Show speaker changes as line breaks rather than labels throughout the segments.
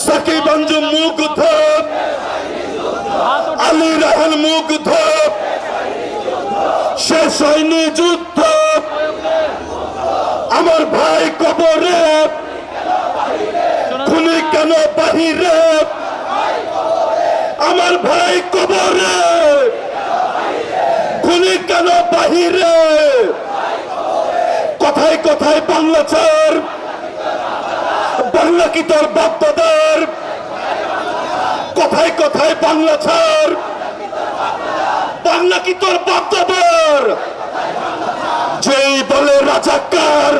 সাকিব আঞ্জুম মুগ্ধ, আলী রাহান মুগ্ধ, শেষ হয়নি যুদ্ধ, আমার ভাই কবরে, খুনি কেন বাহিরে, আমার ভাই কবরে, খুনি কেন বাহিরে, কথায় কথায় বাংলা ছাড়, বাংলা কি তোর বাপ দাদার, কথায় কথায় বাংলা ছাড়, বাংলা কি তোর বাপ দাদার, যেই বলে রাজাকার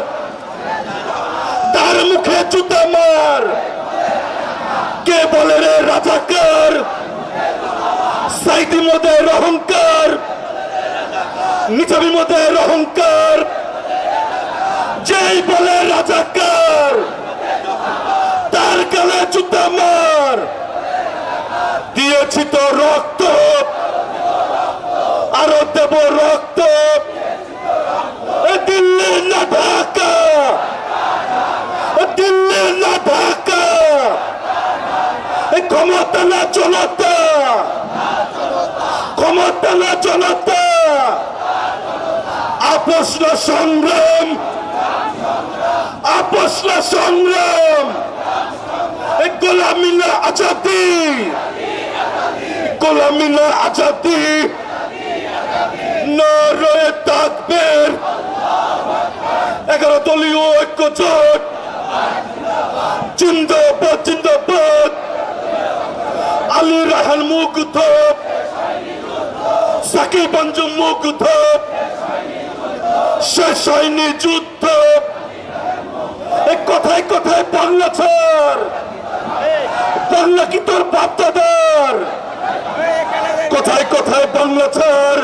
তার মুখে জুতা মার, কে বলে রে রাজাকার, সাইদি মোদের অহংকার, নিজামী মোদের অহংকার, যেই বলে রাজাকার তার গালে জুতা মার, দিয়েছি তো রক্ত আরো দেব রক্ত, দিল্লি না ঢাকা, দিল্লি না ঢাকা, ক্ষমতা না জনতা, ক্ষমতা না জনতা, আপোষ না সংগ্রাম, আপোষ না সংগ্রাম, গোলামি না আজাদি, গোলামি না আজাদি, নারায়ে তাকবীর, 11 দলীয় ঐক্য জোট জিন্দাবাদ জিন্দাবাদ, আলী রাহান মুগ্ধ, সাকিব আঞ্জুম মুগ্ধ, শেষ হয়নি যুদ্ধ, কথায় কথায় বাংলা ছাড়, বাংলা কি তোর বাপ দাদার, কথায় কথায় বাংলা ছাড়।